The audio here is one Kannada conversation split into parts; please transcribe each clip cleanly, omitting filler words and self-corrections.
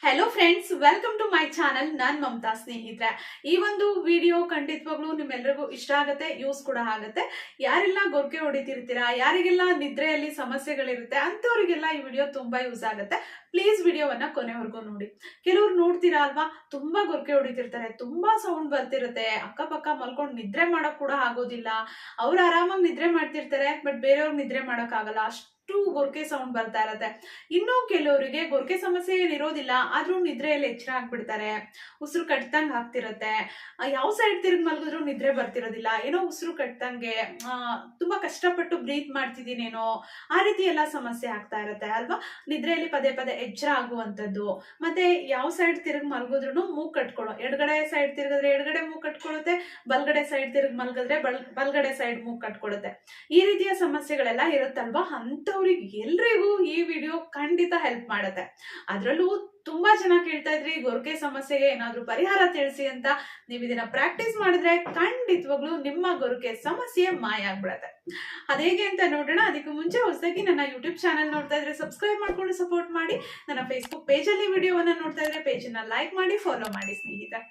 Hello friends, welcome to my channel. ನಾನು ಮಮತಾ. ಸ್ನೇಹಿತರೆ, ಈ ಒಂದು ವಿಡಿಯೋ ಖಂಡಿತವಾಗ್ಲೂ ನಿಮ್ಮೆಲ್ಲರಿಗೂ ಇಷ್ಟ ಆಗುತ್ತೆ, ಯೂಸ್ ಕೂಡ ಆಗುತ್ತೆ. ಯಾರೆಲ್ಲ ಗೊರಕೆ ಹೊಡಿತಿರ್ತೀರಾ, ಯಾರಿಗೆಲ್ಲ ನಿದ್ರೆಯಲ್ಲಿ ಸಮಸ್ಯೆಗಳಿರುತ್ತೆ ಅಂತವರಿಗೆಲ್ಲ ಈ ವಿಡಿಯೋ ತುಂಬಾ ಯೂಸ್ ಆಗುತ್ತೆ. ಪ್ಲೀಸ್ ವಿಡಿಯೋವನ್ನ ಕೊನೆವರೆಗೂ ನೋಡಿ. ಕೆಲವ್ರು ನೋಡ್ತೀರಾ ಅಲ್ವಾ, ತುಂಬಾ ಗೊರಕೆ ಹೊಡಿತಿರ್ತಾರೆ, ತುಂಬಾ ಸೌಂಡ್ ಬರ್ತಿರುತ್ತೆ, ಅಕ್ಕಪಕ್ಕ ಮಲ್ಕೊಂಡು ನಿದ್ರೆ ಮಾಡಕ್ ಕೂಡ ಆಗೋದಿಲ್ಲ. ಅವ್ರು ಆರಾಮಾಗಿ ನಿದ್ರೆ ಮಾಡ್ತಿರ್ತಾರೆ, ಬಟ್ ಬೇರೆಯವ್ರಿಗೆ ನಿದ್ರೆ ಮಾಡಕ್ ಆಗಲ್ಲ, ಅಷ್ಟು ಗೊರಕೆ ಸೌಂಡ್ ಬರ್ತಾ ಇರತ್ತೆ. ಇನ್ನು ಕೆಲವರಿಗೆ ಗೊರಕೆ ಸಮಸ್ಯೆ ಏನಿರೋದಿಲ್ಲ, ಆದ್ರೂ ನಿದ್ರೆಯಲ್ಲಿ ಎಚ್ಚರ ಆಗ್ಬಿಡ್ತಾರೆ, ಉಸಿರು ಕಟ್ತಂಗ್ ಆಗ್ತಿರತ್ತೆ, ಯಾವ ಸೈಡ್ ತಿರುಗಿ ಮಲಗಿದ್ರು ನಿದ್ರೆ ಬರ್ತಿರೋದಿಲ್ಲ, ಏನೋ ಉಸಿರು ಕಟ್ತಂಗೆ, ತುಂಬಾ ಕಷ್ಟಪಟ್ಟು ಬ್ರೀತ್ ಮಾಡ್ತಿದ್ದೀನೇನೋ, ಆ ರೀತಿ ಎಲ್ಲ ಸಮಸ್ಯೆ ಆಗ್ತಾ ಇರತ್ತೆ ಅಲ್ವಾ. ನಿದ್ರೆಯಲ್ಲಿ ಪದೇ ಪದೇ ಎಚ್ಚರ ಆಗುವಂಥದ್ದು, ಮತ್ತೆ ಯಾವ ಸೈಡ್ ತಿರುಗಿ ಮಲಗಿದ್ರು ಮೂಗ್ ಕಟ್ಕೊಳ್ಳೋ, ಎಡಗಡೆ ಸೈಡ್ ತಿರುಗಿದ್ರೆ ಎಡಗಡೆ ಮೂಗ್ ಕಟ್ಕೊಳ್ಳುತ್ತೆ, ಬಲ್ಗಡೆ ಸೈಡ್ ತಿರುಗಿ ಮಲಗಿದ್ರೆ ಬಲ್ಗಡೆ ಸೈಡ್ ಮೂಗ್ ಕಟ್ಕೊಳ್ಳುತ್ತೆ. ಈ ರೀತಿಯ ಸಮಸ್ಯೆಗಳೆಲ್ಲ ಇರುತ್ತಲ್ವಾ, ಅಂತವ್ರಿಗೆ ಎಲ್ರಿಗೂ ಈ ವಿಡಿಯೋ ಖಂಡಿತ ಹೆಲ್ಪ್ ಮಾಡುತ್ತೆ. ಅದ್ರಲ್ಲೂ ತುಂಬಾ ಜನ ಕೇಳ್ತಾ ಇದ್ರಿ, ಗೊರಕೆ ಸಮಸ್ಯೆಗೆ ಏನಾದ್ರೂ ಪರಿಹಾರ ತಿಳಿಸಿ ಅಂತ. ನೀವು ಇದನ್ನ ಪ್ರಾಕ್ಟೀಸ್ ಮಾಡಿದ್ರೆ ಖಂಡಿತವಾಗ್ಲೂ ನಿಮ್ಮ ಗೊರಕೆ ಸಮಸ್ಯೆ ಮಾಯ ಆಗ್ಬಿಡತ್ತೆ. ಅದೇಗೆ ಅಂತ ನೋಡೋಣ. ಅದಕ್ಕೂ ಮುಂಚೆ ಹೊಸದಾಗಿ ನನ್ನ ಯೂಟ್ಯೂಬ್ ಚಾನಲ್ ನೋಡ್ತಾ ಇದ್ರೆ ಸಬ್ಸ್ಕ್ರೈಬ್ ಮಾಡ್ಕೊಂಡು ಸಪೋರ್ಟ್ ಮಾಡಿ. ನನ್ನ ಫೇಸ್ಬುಕ್ ಪೇಜ್ ಅಲ್ಲಿ ವಿಡಿಯೋವನ್ನ ನೋಡ್ತಾ ಇದ್ರೆ ಪೇಜ್ ನ ಲೈಕ್ ಮಾಡಿ, ಫಾಲೋ ಮಾಡಿ. ಸ್ನೇಹಿತರೆ,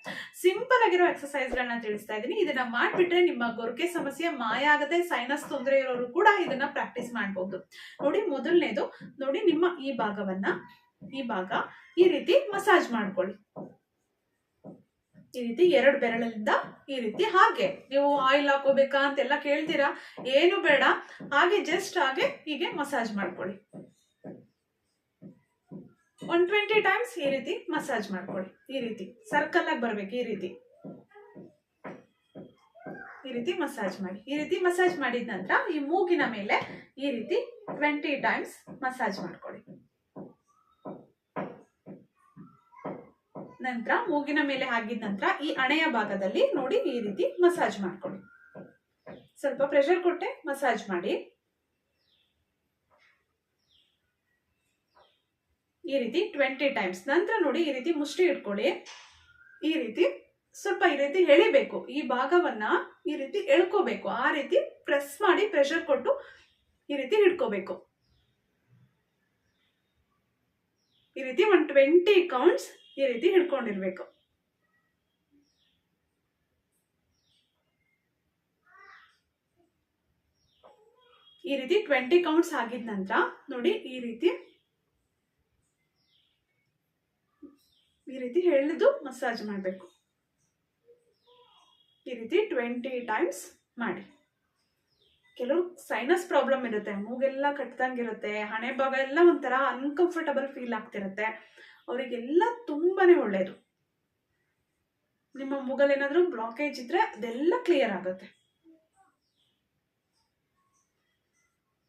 ಸಿಂಪಲ್ ಆಗಿರೋ ಎಕ್ಸರ್ಸೈಸ್ ಗಳನ್ನ ತಿಳಿಸ್ತಾ ಇದ್ದೀನಿ. ಇದನ್ನ ಮಾಡ್ಬಿಟ್ರೆ ನಿಮ್ಮ ಗೊರಕೆ ಸಮಸ್ಯೆ ಮಾಯ ಆಗುತ್ತೆ. ಸೈನಸ್ ತೊಂದರೆ ಇರೋರು ಕೂಡ ಇದನ್ನ ಪ್ರಾಕ್ಟೀಸ್ ಮಾಡಬಹುದು. ನೋಡಿ, ಮೊದಲನೇದು ನೋಡಿ, ನಿಮ್ಮ ಈ ಭಾಗ ಈ ರೀತಿ ಮಸಾಜ್ ಮಾಡ್ಕೊಳ್ಳಿ. ಈ ರೀತಿ ಎರಡು ಬೆರಳಿಂದ ಈ ರೀತಿ. ಹಾಗೆ ನೀವು ಆಯಿಲ್ ಹಾಕೋಬೇಕಾ ಅಂತೆಲ್ಲ ಕೇಳ್ತೀರಾ, ಏನು ಬೇಡ, ಹಾಗೆ ಜಸ್ಟ್ ಹಾಗೆ ಹೀಗೆ ಮಸಾಜ್ ಮಾಡ್ಕೊಳ್ಳಿ. 120 ಟೈಮ್ಸ್ ಈ ರೀತಿ ಮಸಾಜ್ ಮಾಡ್ಕೊಳ್ಳಿ. ಈ ರೀತಿ ಸರ್ಕಲ್ ಆಗಿ ಬರ್ಬೇಕು. ಈ ರೀತಿ ಮಸಾಜ್ ಮಾಡಿ. ಈ ರೀತಿ ಮಸಾಜ್ ಮಾಡಿದ ನಂತರ ಈ ಮೂಗಿನ ಮೇಲೆ ಈ ರೀತಿ 20 ಟೈಮ್ಸ್ ಮಸಾಜ್ ಮಾಡ್ಕೊಳ್ಳಿ. ನಂತರ ಮೂಗಿನ ಮೇಲೆ ಹಾಕಿದ ನಂತರ ಈ ಹಣೆಯ ಭಾಗದಲ್ಲಿ ನೋಡಿ ಈ ರೀತಿ ಮಸಾಜ್ ಮಾಡ್ಕೊಳ್ಳಿ. ಸ್ವಲ್ಪ ಪ್ರೆಷರ್ ಕೊಟ್ಟೆ ಮಸಾಜ್ ಮಾಡಿ. ಈ ರೀತಿ 20 ಟೈಮ್ಸ್. ನಂತರ ನೋಡಿ ಈ ರೀತಿ ಮುಷ್ಟಿ ಇಟ್ಕೊಳ್ಳಿ. ಈ ರೀತಿ ಸ್ವಲ್ಪ ಈ ರೀತಿ ಎಳಿಬೇಕು. ಈ ಭಾಗವನ್ನ ಈ ರೀತಿ ಎಳ್ಕೋಬೇಕು. ಆ ರೀತಿ ಪ್ರೆಸ್ ಮಾಡಿ ಪ್ರೆಷರ್ ಕೊಟ್ಟು ಈ ರೀತಿ ಹಿಡ್ಕೋಬೇಕು. ಈ ರೀತಿ 120 ಕೌಂಟ್ಸ್ ಈ ರೀತಿ ಹಿಡ್ಕೊಂಡಿರ್ಬೇಕು. ಈ ರೀತಿ 20 ಕೌಂಟ್ಸ್ ಆಗಿದ ನಂತರ ನೋಡಿ ಈ ರೀತಿ ಎಳೆದು ಮಸಾಜ್ ಮಾಡಬೇಕು. ಈ ರೀತಿ 20 ಟೈಮ್ಸ್ ಮಾಡಿ. ಕೆಲವು ಸೈನಸ್ ಪ್ರಾಬ್ಲಮ್ ಇರುತ್ತೆ, ಮೂಗೆಲ್ಲ ಕಟ್ಟದಂಗಿರುತ್ತೆ, ಹಣೆ ಭಾಗ ಎಲ್ಲ ಒಂಥರ ಅನ್ಕಂಫರ್ಟಬಲ್ ಫೀಲ್ ಆಗ್ತಿರುತ್ತೆ, ಅವರಿಗೆಲ್ಲ ತುಂಬಾನೇ ಒಳ್ಳೇದು. ನಿಮ್ಮ ಮೂಗಲ್ಲಿ ಏನಾದ್ರೂ ಬ್ಲಾಕೇಜ್ ಇದ್ರೆ ಅದೆಲ್ಲ ಕ್ಲಿಯರ್ ಆಗುತ್ತೆ.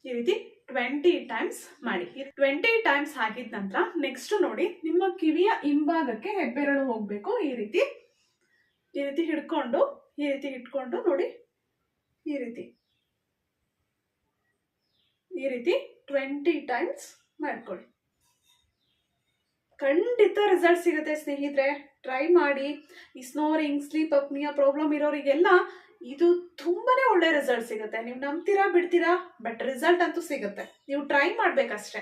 ಈ ರೀತಿ 20 ಟೈಮ್ಸ್ ಮಾಡಿ. 20 ಟೈಮ್ಸ್ ಆಗಿದ ನಂತರ ನೆಕ್ಸ್ಟ್ ನೋಡಿ, ನಿಮ್ಮ ಕಿವಿಯ ಹಿಂಭಾಗಕ್ಕೆ ಹೆಬ್ಬೆರಳು ಹೋಗ್ಬೇಕು. ಈ ರೀತಿ ಹಿಡ್ಕೊಂಡು ಇಟ್ಕೊಂಡು ನೋಡಿ ಈ ರೀತಿ 20 ಟೈಮ್ಸ್ ಮಾಡ್ಕೊಳ್ಳಿ. ಖಂಡಿತ ರಿಸಲ್ಟ್ ಸಿಗುತ್ತೆ ಸ್ನೇಹಿತರೆ, ಟ್ರೈ ಮಾಡಿ. ಈ ಸ್ನೋರಿಂಗ್, ಸ್ಲೀಪ್ ಅಪ್ನಿಯಾ ಪ್ರಾಬ್ಲಮ್ ಇರೋರಿಗೆಲ್ಲ ಇದು ತುಂಬಾನೇ ಒಳ್ಳೆ ರಿಸಲ್ಟ್ ಸಿಗುತ್ತೆ. ನೀವು ನಂಬ್ತೀರಾ ಬಿಡ್ತೀರಾ, ಬಟ್ ರಿಸಲ್ಟ್ ಅಂತೂ ಸಿಗುತ್ತೆ. ನೀವು ಟ್ರೈ ಮಾಡ್ಬೇಕಷ್ಟೆ.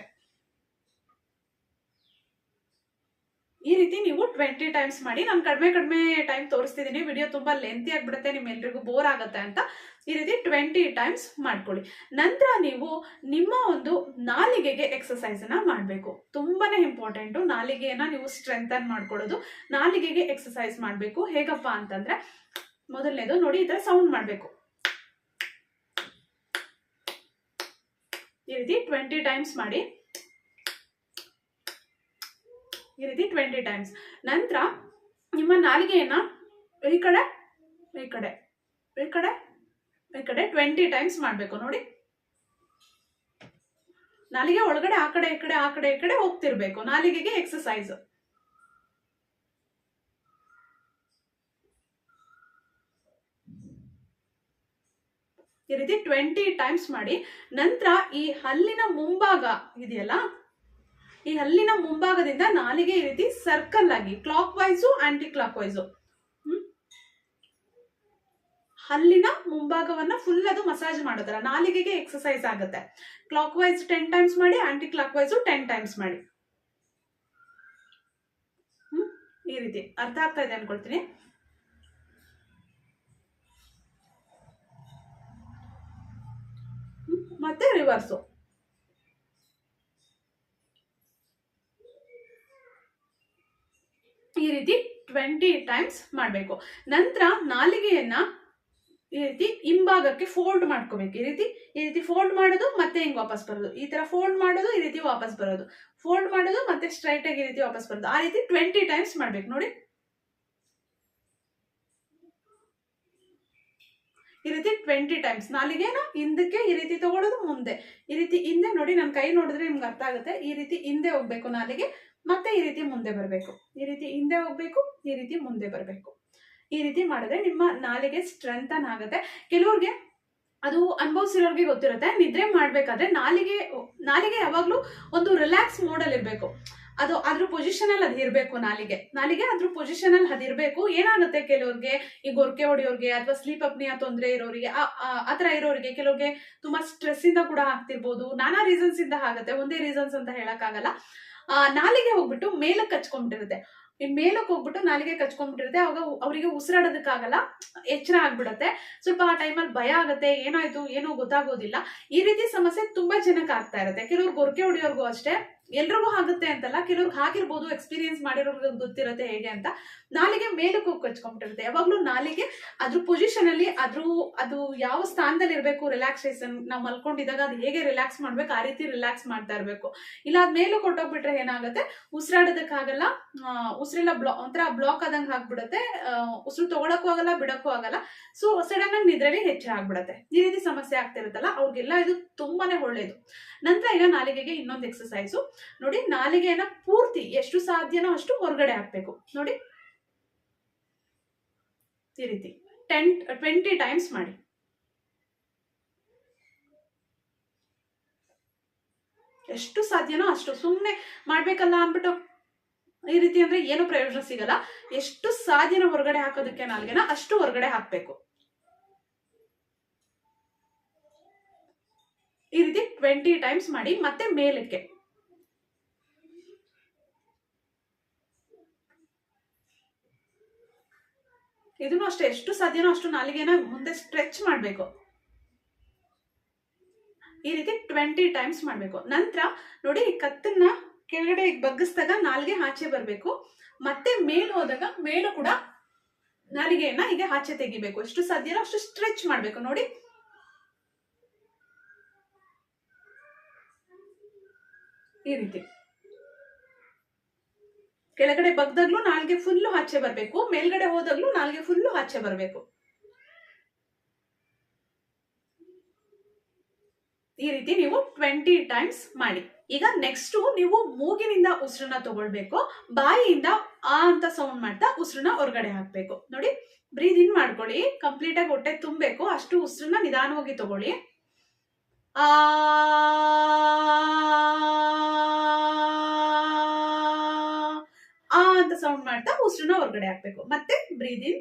ಈ ರೀತಿ ನೀವು 20 ಟೈಮ್ಸ್ ಮಾಡಿ. ನಾನು ಕಡಿಮೆ ಟೈಮ್ ತೋರಿಸ್ತಿದ್ದೀನಿ, ವಿಡಿಯೋ ತುಂಬಾ ಲೆಂತಿ ಆಗ್ಬಿಡುತ್ತೆ, ನಿಮ್ಮೆಲ್ರಿಗೂ ಬೋರ್ ಆಗುತ್ತೆ ಅಂತ. ಈ ರೀತಿ 20 ಟೈಮ್ಸ್ ಮಾಡ್ಕೊಳ್ಳಿ. ನಂತರ ನೀವು ನಿಮ್ಮ ಒಂದು ನಾಲಿಗೆಗೆ ಎಕ್ಸರ್ಸೈಸ್ ಅನ್ನ ಮಾಡಬೇಕು. ತುಂಬಾನೇ ಇಂಪಾರ್ಟೆಂಟು. ನಾಲಿಗೆಯನ್ನ ನೀವು ಸ್ಟ್ರೆಂಥನ್ ಮಾಡ್ಕೊಳ್ಳೋದು. ನಾಲಿಗೆಗೆ ಎಕ್ಸರ್ಸೈಸ್ ಮಾಡಬೇಕು. ಹೇಗಪ್ಪ ಅಂತಂದ್ರೆ, ಮೊದಲನೇದು ನೋಡಿ, ಈ ತರ ಸೌಂಡ್ ಮಾಡಬೇಕು. ಈ ರೀತಿ 20 ಟೈಮ್ಸ್ ಮಾಡಿ. ಈ ರೀತಿ 20 ಟೈಮ್ಸ್. ನಂತರ ನಿಮ್ಮ ನಾಲಿಗೆಯನ್ನ ಈ ಕಡೆ 20 ಟೈಮ್ಸ್ ಮಾಡಬೇಕು. ನೋಡಿ, ನಾಲಿಗೆ ಒಳಗಡೆ ಆ ಕಡೆ ಹೋಗ್ತಿರ್ಬೇಕು. ನಾಲಿಗೆಗೆ ಎಕ್ಸರ್ಸೈಸ್. ಈ ರೀತಿ 20 ಟೈಮ್ಸ್ ಮಾಡಿ. ನಂತರ ಈ ಹಲ್ಲಿನ ಮುಂಭಾಗ ಇದೆಯಲ್ಲ, ಈ ಹಲ್ಲಿನ ಮುಂಭಾಗದಿಂದ ನಾಲಿಗೆ ಈ ರೀತಿ ಸರ್ಕಲ್ ಆಗಿ clockwise anti clockwise ಹಲ್ಲಿನ ಮುಂಭಾಗವನ್ನ ಫುಲ್ ಅದು ಮಸಾಜ್ ಮಾಡೋದಲ್ಲ, ನಾಲಿಗೆಗೆ ಎಕ್ಸರ್ಸೈಸ್ ಆಗುತ್ತೆ. ಕ್ಲಾಕ್ ವೈಸ್ 10 ಟೈಮ್ಸ್ ಮಾಡಿ, ಆಂಟಿ ಕ್ಲಾಕ್ ವೈಸು 10 ಟೈಮ್ಸ್ ಮಾಡಿ. ಈ ರೀತಿ ಅರ್ಥ ಆಗ್ತಾ ಇದೆ ಅನ್ಕೊಳ್ತೀನಿ. ಮತ್ತೆ ರಿವರ್ಸು. ಈ ರೀತಿ 20 ಟೈಮ್ಸ್ ಮಾಡಬೇಕು. ನಂತರ ನಾಲಿಗೆಯನ್ನ ಈ ರೀತಿ ಹಿಂಭಾಗಕ್ಕೆ ಫೋಲ್ಡ್ ಮಾಡ್ಕೋಬೇಕು. ಈ ರೀತಿ ಫೋಲ್ಡ್ ಮಾಡೋದು, ಮತ್ತೆ ಹಿಂಗ್ ವಾಪಸ್ ಬರೋದು, ಈ ತರ ಫೋಲ್ಡ್ ಮಾಡೋದು, ಈ ರೀತಿ ವಾಪಸ್ ಬರೋದು, ಫೋಲ್ಡ್ ಮಾಡೋದು, ಮತ್ತೆ ಸ್ಟ್ರೈಟ್ ಆಗಿ ಈ ರೀತಿ ವಾಪಸ್ ಬರೋದು. ಆ ರೀತಿ 20 ಟೈಮ್ಸ್ ಮಾಡ್ಬೇಕು ನೋಡಿ. ಈ ರೀತಿ 20 ಟೈಮ್ಸ್. ನಾಲಿಗೆನ ಹಿಂದಕ್ಕೆ ಈ ರೀತಿ ತಗೊಳ್ಳೋದು, ಮುಂದೆ ಈ ರೀತಿ ಹಿಂದೆ ನೋಡಿ. ನನ್ನ ಕೈ ನೋಡಿದ್ರೆ ನಿಮ್ಗೆ ಅರ್ಥ ಆಗುತ್ತೆ. ಈ ರೀತಿ ಹಿಂದೆ ಹೋಗ್ಬೇಕು ನಾಲಿಗೆ, ಮತ್ತೆ ಈ ರೀತಿ ಮುಂದೆ ಬರಬೇಕು. ಈ ರೀತಿ ಹಿಂದೆ ಹೋಗ್ಬೇಕು, ಈ ರೀತಿ ಮುಂದೆ ಬರಬೇಕು. ಈ ರೀತಿ ಮಾಡಿದ್ರೆ ನಿಮ್ಮ ನಾಲಿಗೆ ಸ್ಟ್ರೆಂಥನ್ ಆಗುತ್ತೆ. ಕೆಲವ್ರಿಗೆ ಅದು ಅನುಭವಿಸಿರೋರ್ಗೆ ಗೊತ್ತಿರುತ್ತೆ. ನಿದ್ರೆ ಮಾಡ್ಬೇಕಾದ್ರೆ ನಾಲಿಗೆ ಯಾವಾಗ್ಲೂ ಒಂದು ರಿಲ್ಯಾಕ್ಸ್ ಮೋಡ್ ಅಲ್ಲಿ ಇರ್ಬೇಕು. ಅದು ಅದ್ರ ಪೊಸಿಷನ್ ಅಲ್ಲಿ ಅದು ಇರ್ಬೇಕು. ನಾಲಿಗೆ ಅದ್ರ ಪೊಸಿಷನ್ ಅಲ್ಲಿ ಅದಿರ್ಬೇಕು. ಏನಾಗುತ್ತೆ ಕೆಲವ್ರಿಗೆ, ಈ ಗೊರಕೆ ಹೊಡೆಯೋರ್ಗೆ ಅಥವಾ ಸ್ಲೀಪ್ ಅಪ್ನಿಯಾ ತೊಂದರೆ ಇರೋರಿಗೆ, ಆತರ ಇರೋರಿಗೆ, ಕೆಲವ್ರಿಗೆ ತುಂಬಾ ಸ್ಟ್ರೆಸ್ ಇಂದ ಕೂಡ ಆಗ್ತಿರ್ಬೋದು. ನಾನಾ ರೀಸನ್ಸ್ ಇಂದ ಆಗುತ್ತೆ, ಒಂದೇ ರೀಸನ್ಸ್ ಅಂತ ಹೇಳಕ್ಕಾಗಲ್ಲ. ನಾಲಿಗೆ ಹೋಗ್ಬಿಟ್ಟು ಮೇಲಕ್ಕೆ ಕಚ್ಕೊಂಡ್ಬಿಟ್ಟಿರುತ್ತೆ. ಈ ಮೇಲಕ್ಕೆ ಹೋಗ್ಬಿಟ್ಟು ನಾಲಿಗೆ ಕಚ್ಕೊಂಡ್ಬಿಟ್ಟಿರುತ್ತೆ. ಅವಾಗ ಅವರಿಗೆ ಉಸಿರಾಡೋದಕ್ಕಾಗಲ್ಲ, ಎಚ್ಚರ ಆಗ್ಬಿಡತ್ತೆ. ಸ್ವಲ್ಪ ಆ ಟೈಮಲ್ಲಿ ಭಯ ಆಗುತ್ತೆ, ಏನಾಯ್ತು ಏನೋ ಗೊತ್ತಾಗೋದಿಲ್ಲ. ಈ ರೀತಿ ಸಮಸ್ಯೆ ತುಂಬಾ ಜನಕ್ಕೆ ಆಗ್ತಾ ಇರುತ್ತೆ. ಕೆಲವ್ರು ಗೊರಕೆ ಹೊಡೆಯೋರ್ಗೂ ಅಷ್ಟೇ, ಎಲ್ರಿಗೂ ಆಗುತ್ತೆ ಅಂತಲ್ಲ, ಕೆಲವ್ರಿಗೆ ಆಗಿರ್ಬೋದು, ಎಕ್ಸ್ಪೀರಿಯನ್ಸ್ ಮಾಡಿರೋರ್ಗೆ ಗೊತ್ತಿರುತ್ತೆ ಹೇಗೆ ಅಂತ. ನಾಲಿಗೆ ಮೇಲಕ್ಕೆ ಹೋಗಿ ಕಚ್ಕೊಂಡ್ಬಿಟ್ಟಿರುತ್ತೆ. ಯಾವಾಗ್ಲೂ ನಾಲಿಗೆ ಅದ್ರ ಪೊಸಿಷನ್ ಅಲ್ಲಿ ಅದು ಯಾವ ಸ್ಥಾನದಲ್ಲಿ ಇರಬೇಕು, ರಿಲ್ಯಾಕ್ಸೇಷನ್ ನಾವು ಮಲ್ಕೊಂಡಿದ್ದಾಗ ಅದು ಹೇಗೆ ರಿಲ್ಯಾಕ್ಸ್ ಮಾಡ್ಬೇಕು ಆ ರೀತಿ ರಿಲ್ಯಾಕ್ಸ್ ಮಾಡ್ತಾ ಇರ್ಬೇಕು. ಇಲ್ಲ ಅದ್ ಮೇಲೆ ಕೊಟ್ಟೋಗ್ಬಿಟ್ರೆ ಏನಾಗುತ್ತೆ, ಉಸಿರಾಡೋದಕ್ಕಾಗಲ್ಲ, ಉಸಿರೆಲ್ಲ ಒಂಥರ ಬ್ಲಾಕ್ ಆದಂಗೆ ಆಗ್ಬಿಡುತ್ತೆ. ಉಸಿರು ತಗೊಳಕ್ಕೂ ಆಗಲ್ಲ, ಬಿಡಕ್ಕೂ ಆಗಲ್ಲ. ಸೊ ಸಡನ್ ಆಗಿ ನಿದ್ರೆಲಿ ಹೆಚ್ಚಳ ಆಗ್ಬಿಡತ್ತೆ. ಈ ರೀತಿ ಸಮಸ್ಯೆ ಆಗ್ತಿರುತ್ತಲ್ಲ, ಅವ್ರಿಗೆಲ್ಲ ಇದು ತುಂಬಾನೇ ಒಳ್ಳೇದು. ನಂತರ ಈಗ ನಾಲಿಗೆಗೆ ಇನ್ನೊಂದು ಎಕ್ಸಸೈಸು ನೋಡಿ. ನಾಲಿಗೆಯನ್ನ ಪೂರ್ತಿ ಎಷ್ಟು ಸಾಧ್ಯನೋ ಅಷ್ಟು ಹೊರಗಡೆ ಹಾಕ್ಬೇಕು ನೋಡಿ. ಈ ರೀತಿ 20 ಟೈಮ್ಸ್ ಮಾಡಿ. ಎಷ್ಟು ಸಾಧ್ಯನೋ ಅಷ್ಟು. ಸುಮ್ಮನೆ ಮಾಡ್ಬೇಕಲ್ಲ ಅಂದ್ಬಿಟ್ಟು ಈ ರೀತಿ ಅಂದ್ರೆ ಏನು ಪ್ರಯೋಜನ ಸಿಗಲ್ಲ. ಎಷ್ಟು ಸಾಧ್ಯನೋ ಹೊರಗಡೆ ಹಾಕೋದಕ್ಕೆ ನಾಲ್ಗೆನ ಅಷ್ಟು ಹೊರಗಡೆ ಹಾಕ್ಬೇಕು. ಈ ರೀತಿ 20 ಟೈಮ್ಸ್ ಮಾಡಿ. ಮತ್ತೆ ಮೇಲಕ್ಕೆ ಇದನ್ನು ಅಷ್ಟೇ, ಎಷ್ಟು ಸಾಧ್ಯನೋ ಅಷ್ಟು ನಾಲಿಗೆನ ಮುಂದೆ ಸ್ಟ್ರೆಚ್ ಮಾಡ್ಬೇಕು. ಈ ರೀತಿ 20 ಟೈಮ್ಸ್ ಮಾಡ್ಬೇಕು. ನಂತರ ನೋಡಿ, ಕತ್ತನ್ನ ಕೆಳಗಡೆ ಬಗ್ಗಿಸಿದಾಗ ನಾಲಿಗೆ ಆಚೆ ಬರ್ಬೇಕು. ಮತ್ತೆ ಮೇಲ್ ಹೋದಾಗ ಮೇಲೂ ಕೂಡ ನಾಲಿಗೆಯನ್ನ ಈಗ ಆಚೆ ತೆಗಿಬೇಕು. ಎಷ್ಟು ಸಾಧ್ಯನೋ ಅಷ್ಟು ಸ್ಟ್ರೆಚ್ ಮಾಡ್ಬೇಕು ನೋಡಿ. ಈ ರೀತಿ ಕೆಳಗಡೆ ಬಗ್ದಾಗ್ಲೂ ನಾಲ್ಗೆ ಫುಲ್ಲು ಆಚೆ ಬರ್ಬೇಕು, ಮೇಲ್ಗಡೆ ಹೋದಾಗ್ಲೂ ನಾಲ್ಗೆ ಫುಲ್ಲು ಆಚೆ ಬರ್ಬೇಕು. ಈ ರೀತಿ ನೀವು 20 ಟೈಮ್ಸ್ ಮಾಡಿ. ಈಗ ನೆಕ್ಸ್ಟ್ ನೀವು ಮೂಗಿನಿಂದ ಉಸಿರನ್ನ ತಗೊಳ್ಬೇಕು, ಬಾಯಿಯಿಂದ ಆ ಅಂತ ಸೌಂಡ್ ಮಾಡ್ತಾ ಉಸಿರನ್ನ ಹೊರಗಡೆ ಹಾಕ್ಬೇಕು ನೋಡಿ. ಬ್ರೀದ್ ಇನ್ ಮಾಡ್ಕೊಳ್ಳಿ, ಕಂಪ್ಲೀಟ್ ಆಗಿ ಹೊಟ್ಟೆ ತುಂಬಬೇಕು, ಅಷ್ಟು ಉಸಿರನ್ನ ನಿಧಾನವಾಗಿ ತಗೊಳ್ಳಿ. ಆ ಅಂತ ಸೌಂಡ್ ಮಾಡ್ತಾ ಉಸಿರನ್ನ ಹೊರಗಡೆ ಹಾಕ್ಬೇಕು. ಮತ್ತೆ ಬ್ರೀದ್ ಇನ್,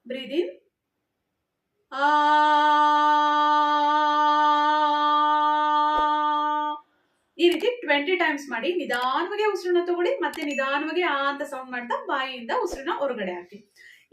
ಬ್ರೀದ್ ಇನ್, ಈ ರೀತಿ 20 ಟೈಮ್ಸ್ ಮಾಡಿ. ನಿಧಾನವಾಗಿ ಉಸಿರನ್ನ ತಗೊಳ್ಳಿ, ಮತ್ತೆ ನಿಧಾನವಾಗಿ ಆ ಅಂತ ಸೌಂಡ್ ಮಾಡ್ತಾ ಬಾಯಿಯಿಂದ ಉಸಿರನ್ನ ಹೊರಗಡೆ ಹಾಕಿ.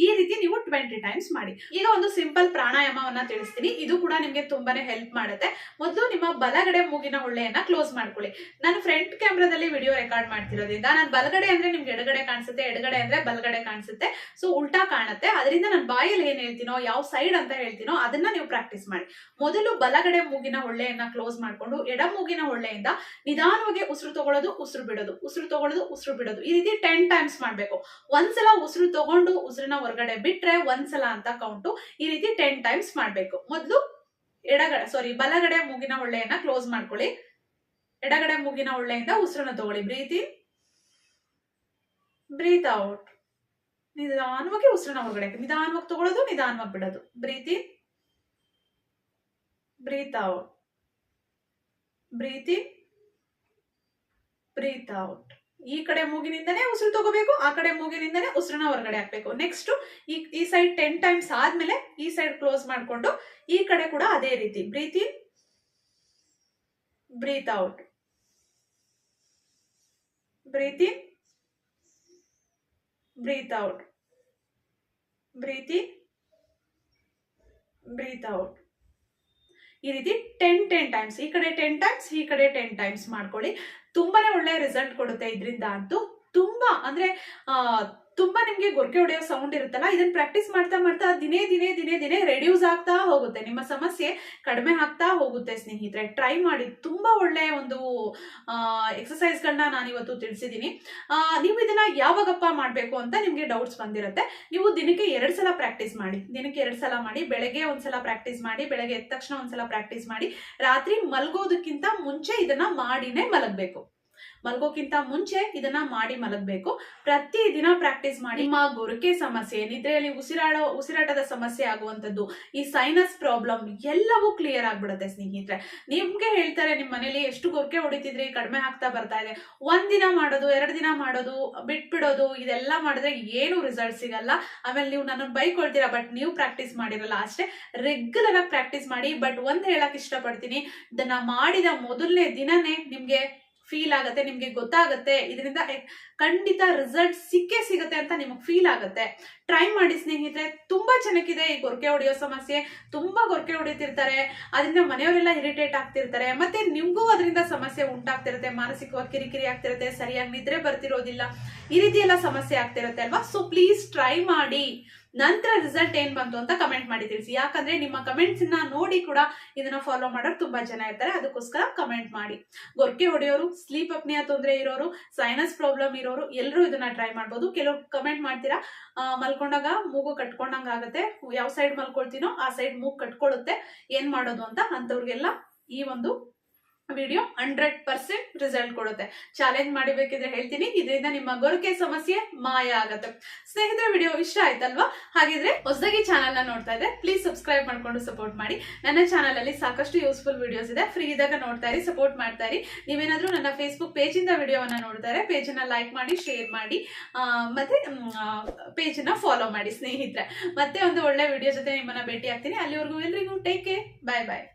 ಈ ರೀತಿ ನೀವು 20 ಟೈಮ್ಸ್ ಮಾಡಿ. ಈಗ ಒಂದು ಸಿಂಪಲ್ ಪ್ರಾಣಾಯಾಮವನ್ನ ತಿಳಿಸ್ತೀನಿ, ಇದು ಕೂಡ ನಿಮ್ಗೆ ತುಂಬಾನೇ ಹೆಲ್ಪ್ ಮಾಡುತ್ತೆ. ಮೊದಲು ನಿಮ್ಮ ಬಲಗಡೆ ಮೂಗಿನ ಹೊಳ್ಳೆಯನ್ನ ಕ್ಲೋಸ್ ಮಾಡ್ಕೊಳ್ಳಿ. ನಾನು ಫ್ರಂಟ್ ಕ್ಯಾಮ್ರಾದಲ್ಲಿ ವಿಡಿಯೋ ರೆಕಾರ್ಡ್ ಮಾಡ್ತಿರೋದ್ರಿಂದ ನಾನು ಬಲಗಡೆ ಅಂದ್ರೆ ನಿಮ್ಗೆ ಎಡಗಡೆ ಕಾಣಿಸುತ್ತೆ, ಎಡಗಡೆ ಅಂದ್ರೆ ಬಲಗಡೆ ಕಾಣಿಸುತ್ತೆ. ಸೊ ಉಲ್ಟಾ ಕಾಣುತ್ತೆ. ಅದರಿಂದ ನಾನು ಬಾಯಲ್ಲಿ ಏನ್ ಹೇಳ್ತೀನೋ, ಯಾವ ಸೈಡ್ ಅಂತ ಹೇಳ್ತೀನೋ ಅದನ್ನ ನೀವು ಪ್ರಾಕ್ಟೀಸ್ ಮಾಡಿ. ಮೊದಲು ಬಲಗಡೆ ಮೂಗಿನ ಹೊಳ್ಳೆಯನ್ನ ಕ್ಲೋಸ್ ಮಾಡ್ಕೊಂಡು ಎಡ ಮೂಗಿನ ಹೊಳ್ಳೆಯಿಂದ ನಿಧಾನವಾಗಿ ಉಸಿರು ತಗೊಳ್ಳೋದು, ಉಸಿರು ಬಿಡೋದು, ಉಸಿರು ತಗೊಳ್ಳೋದು, ಉಸಿರು ಬಿಡೋದು. ಈ ರೀತಿ 10 ಟೈಮ್ಸ್ ಮಾಡ್ಬೇಕು. ಒಂದ್ಸಲ ಉಸಿರು ತಗೊಂಡು ಉಸಿರನ್ನ ಹೊರಗಡೆ ಬಿಟ್ರೆ ಒಂದ್ಸಲ ಅಂತ ಕೌಂಟು. ಈ ರೀತಿ 10 ಟೈಮ್ಸ್ ಮಾಡ್ಬೇಕು. ಮೊದಲು ಬಲಗಡೆ ಮೂಗಿನ ಹೊಳ್ಳೆಯನ್ನ ಕ್ಲೋಸ್ ಮಾಡ್ಕೊಳ್ಳಿ. ಎಡಗಡೆ ಮೂಗಿನ ಹೊಳ್ಳೆಯಿಂದ ಉಸಿರನ್ನ ತಗೊಳ್ಳಿ. ಬ್ರೀತ್ ಇನ್, ಬ್ರೀತ್ ಔಟ್. ನಿಧಾನವಾಗಿ ಉಸಿರನ್ನ ಹೊರಗಡೆ ನಿಧಾನವಾಗಿ ತಗೊಳ್ಳೋದು, ನಿಧಾನವಾಗಿ ಬಿಡೋದು. ಬ್ರೀತ್ ಇನ್, ಬ್ರೀತ್ ಔಟ್, ಬ್ರೀತ್ ಇನ್, ಬ್ರೀತ್ ಔಟ್. ಈ ಕಡೆ ಮೂಗಿನಿಂದನೇ ಉಸಿರು ತಗೋಬೇಕು, ಆ ಕಡೆ ಮೂಗಿನಿಂದನೇ ಉಸಿರನ್ನ ಹೊರಗಡೆ ಹಾಕ್ಬೇಕು. ನೆಕ್ಸ್ಟ್ ಈ ಸೈಡ್ 10 ಟೈಮ್ಸ್ ಆದ್ಮೇಲೆ ಈ ಸೈಡ್ ಕ್ಲೋಸ್ ಮಾಡ್ಕೊಂಡು ಈ ಕಡೆ ಕೂಡ ಅದೇ ರೀತಿ ಬ್ರೀತ್ ಇನ್, ಬ್ರೀತ್ ಔಟ್, ಬ್ರೀತ್ ಇನ್, ಬ್ರೀತ್ ಔಟ್, ಬ್ರೀತ್ ಇನ್, ಬ್ರೀತ್ ಔಟ್. ಈ ರೀತಿ 10 ಟೈಮ್ಸ್, ಈ ಕಡೆ 10 ಟೈಮ್ಸ್, ಈ ಕಡೆ 10 ಟೈಮ್ಸ್ ಮಾಡ್ಕೊಳ್ಳಿ. ತುಂಬಾನೇ ಒಳ್ಳೆ ರಿಸಲ್ಟ್ ಕೊಡುತ್ತೆ ಇದರಿಂದ. ಅಂತೂ ತುಂಬಾ ಅಂದ್ರೆ ತುಂಬಾ ನಿಮ್ಗೆ ಗೊರಕೆ ಹೊಡೆಯೋ ಸೌಂಡ್ ಇರುತ್ತಲ್ಲ, ಇದನ್ನ ಪ್ರಾಕ್ಟೀಸ್ ಮಾಡ್ತಾ ಮಾಡ್ತಾ ದಿನೇ ದಿನೇ ದಿನೇ ದಿನೇ ರೆಡ್ಯೂಸ್ ಆಗ್ತಾ ಹೋಗುತ್ತೆ, ನಿಮ್ಮ ಸಮಸ್ಯೆ ಕಡಿಮೆ ಆಗ್ತಾ ಹೋಗುತ್ತೆ ಸ್ನೇಹಿತರೆ. ಟ್ರೈ ಮಾಡಿ, ತುಂಬಾ ಒಳ್ಳೆ ಒಂದು ಎಕ್ಸಸೈಸ್ ಗಳನ್ನ ನಾನು ಇವತ್ತು ತಿಳಿಸಿದೀನಿ. ನೀವು ಇದನ್ನ ಯಾವಾಗಪ್ಪ ಮಾಡ್ಬೇಕು ಅಂತ ನಿಮ್ಗೆ ಡೌಟ್ಸ್ ಬಂದಿರುತ್ತೆ. ನೀವು ದಿನಕ್ಕೆ 2 ಸಲ ಪ್ರಾಕ್ಟೀಸ್ ಮಾಡಿ, ದಿನಕ್ಕೆ 2 ಸಲ ಮಾಡಿ. ಬೆಳಗ್ಗೆ ಒಂದ್ಸಲ ಪ್ರಾಕ್ಟೀಸ್ ಮಾಡಿ, ಬೆಳಗ್ಗೆ ಎದ್ದ ತಕ್ಷಣ ಒಂದ್ಸಲ ಪ್ರಾಕ್ಟೀಸ್ ಮಾಡಿ. ರಾತ್ರಿ ಮಲ್ಗೋದಕ್ಕಿಂತ ಮುಂಚೆ ಇದನ್ನ ಮಾಡಿನೇ ಮಲಗಬೇಕು, ಮಲ್ಗೋಕ್ಕಿಂತ ಮುಂಚೆ ಇದನ್ನ ಮಾಡಿ ಮಲಗಬೇಕು. ಪ್ರತಿ ದಿನ ಪ್ರಾಕ್ಟೀಸ್ ಮಾಡಿ. ನಿಮ್ಮ ಗೊರಕೆ ಸಮಸ್ಯೆ, ನಿದ್ರೆಯಲ್ಲಿ ಉಸಿರಾಟದ ಸಮಸ್ಯೆ ಆಗುವಂತದ್ದು, ಈ ಸೈನಸ್ ಪ್ರಾಬ್ಲಮ್ ಎಲ್ಲವೂ ಕ್ಲಿಯರ್ ಆಗ್ಬಿಡುತ್ತೆ ಸ್ನೇಹಿತರೆ. ನಿಮ್ಗೆ ಹೇಳ್ತಾರೆ ನಿಮ್ಮ ಮನೇಲಿ ಎಷ್ಟು ಗೊರಕೆ ಹೊಡಿತಿದ್ರಿ, ಕಡಿಮೆ ಆಗ್ತಾ ಬರ್ತಾ ಇದೆ. 1 ದಿನ ಮಾಡೋದು, 2 ದಿನ ಮಾಡೋದು, ಬಿಟ್ಬಿಡೋದು, ಇದೆಲ್ಲ ಮಾಡಿದ್ರೆ ಏನು ರಿಸಲ್ಟ್ ಸಿಗಲ್ಲ. ಆಮೇಲೆ ನೀವು ನನ್ನನ್ನು ಬೈಕೊಳ್ತೀರಾ, ಬಟ್ ನೀವು ಪ್ರಾಕ್ಟೀಸ್ ಮಾಡಿರಲ್ಲ ಅಷ್ಟೇ. ರೆಗ್ಯುಲರ್ ಆಗಿ ಪ್ರಾಕ್ಟೀಸ್ ಮಾಡಿ. ಬಟ್ ಒಂದ್ ಹೇಳಕ್ ಇಷ್ಟಪಡ್ತೀನಿ, ಇದನ್ನ ಮಾಡಿದ ಮೊದಲನೇ ದಿನನೇ ನಿಮ್ಗೆ ಫೀಲ್ ಆಗುತ್ತೆ, ನಿಮ್ಗೆ ಗೊತ್ತಾಗುತ್ತೆ ಇದರಿಂದ ಖಂಡಿತ ರಿಸಲ್ಟ್ ಸಿಕ್ಕೇ ಸಿಗುತ್ತೆ ಅಂತ ನಿಮಗೆ ಫೀಲ್ ಆಗುತ್ತೆ. ಟ್ರೈ ಮಾಡಿ ಸ್ನೇಹಿತರೆ. ತುಂಬಾ ಜನಕ್ಕಿದೆ ಈ ಗೊರಕೆ ಹೊಡೆಯೋ ಸಮಸ್ಯೆ, ತುಂಬಾ ಗೊರಕೆ ಹೊಡಿತಿರ್ತಾರೆ, ಅದರಿಂದ ಮನೆಯವರೆಲ್ಲ ಇರಿಟೇಟ್ ಆಗ್ತಿರ್ತಾರೆ, ಮತ್ತೆ ನಿಮ್ಗೂ ಅದರಿಂದ ಸಮಸ್ಯೆ ಉಂಟಾಗ್ತಿರುತ್ತೆ, ಮಾನಸಿಕವಾಗಿ ಕಿರಿಕಿರಿ ಆಗ್ತಿರುತ್ತೆ, ಸರಿಯಾಗಿ ನಿದ್ರೆ ಬರ್ತಿರೋದಿಲ್ಲ, ಈ ರೀತಿ ಎಲ್ಲ ಸಮಸ್ಯೆ ಆಗ್ತಿರುತ್ತೆ ಅಲ್ವಾ. ಸೊ ಪ್ಲೀಸ್ ಟ್ರೈ ಮಾಡಿ, ನಂತರ ರಿಸಲ್ಟ್ ಏನ್ ಬಂತು ಅಂತ ಕಮೆಂಟ್ ಮಾಡಿ ತಿಳಿಸಿ. ಯಾಕಂದ್ರೆ ನಿಮ್ಮ ಕಮೆಂಟ್ಸ್ ನೋಡಿ ಕೂಡ ಇದನ್ನ ಫಾಲೋ ಮಾಡೋರು ತುಂಬಾ ಜನ ಇರ್ತಾರೆ, ಅದಕ್ಕೋಸ್ಕರ ಕಮೆಂಟ್ ಮಾಡಿ. ಗೊರಕೆ ಹೊಡೆಯೋರು, ಸ್ಲೀಪ್ ಅಪ್ನಿಯಾ ತೊಂದರೆ ಇರೋರು, ಸೈನಸ್ ಪ್ರಾಬ್ಲಮ್ ಇರೋರು ಎಲ್ಲರೂ ಇದನ್ನ ಟ್ರೈ ಮಾಡ್ಬೋದು. ಕೆಲವರು ಕಮೆಂಟ್ ಮಾಡ್ತೀರಾ, ಮಲ್ಕೊಂಡಾಗ ಮೂಗು ಕಟ್ಕೊಂಡಂಗ ಆಗುತ್ತೆ, ಯಾವ ಸೈಡ್ ಮಲ್ಕೊಳ್ತೀನೋ ಆ ಸೈಡ್ ಮೂಗು ಕಟ್ಕೊಳ್ಳುತ್ತೆ, ಏನ್ ಮಾಡೋದು ಅಂತ. ಅಂತವ್ರಿಗೆಲ್ಲ ಈ ಒಂದು ವಿಡಿಯೋ 100% ರಿಸಲ್ಟ್ ಕೊಡುತ್ತೆ. ಚಾಲೆಂಜ್ ಮಾಡಿಬೇಕಿದ್ರೆ ಹೇಳ್ತೀನಿ, ಇದರಿಂದ ನಿಮ್ಮ ಗೊರಕೆ ಸಮಸ್ಯೆ ಮಾಯ ಆಗುತ್ತೆ. ಸ್ನೇಹಿತರೆ, ವಿಡಿಯೋ ಇಷ್ಟ ಆಯ್ತಲ್ವಾ? ಹಾಗಿದ್ರೆ ಹೊಸದಾಗಿ ಚಾನಲ್ ನ ನೋಡ್ತಾ ಇದ್ರೆ ಪ್ಲೀಸ್ ಸಬ್ಸ್ಕ್ರೈಬ್ ಮಾಡ್ಕೊಂಡು ಸಪೋರ್ಟ್ ಮಾಡಿ. ನನ್ನ ಚಾನಲ್ ಅಲ್ಲಿ ಸಾಕಷ್ಟು ಯೂಸ್ಫುಲ್ ವಿಡಿಯೋಸ್ ಇದೆ, ಫ್ರೀ ಇದ್ದಾಗ ನೋಡ್ತಾ ಇರಿ, ಸಪೋರ್ಟ್ ಮಾಡ್ತಾ ಇರಿ. ನೀವೇನಾದ್ರೂ ನನ್ನ ಫೇಸ್ಬುಕ್ ಪೇಜ್ ಇಂದ ವಿಡಿಯೋವನ್ನ ನೋಡ್ತಾ ಇದ್ರೆ ಪೇಜ್ ಅನ್ನ ಲೈಕ್ ಮಾಡಿ, ಶೇರ್ ಮಾಡಿ, ಮತ್ತೆ ಪೇಜ್ ಅನ್ನ ಫಾಲೋ ಮಾಡಿ ಸ್ನೇಹಿತರೆ. ಮತ್ತೆ ಒಂದು ಒಳ್ಳೆ ವಿಡಿಯೋ ಜೊತೆ ನಿಮ್ಮನ್ನ ಭೇಟಿ ಆಗ್ತೀನಿ. ಅಲ್ಲಿವರೆಗೂ ಎಲ್ರಿಗೂ ಟೇಕ್ ಕೇರ್, ಬಾಯ್ ಬಾಯ್.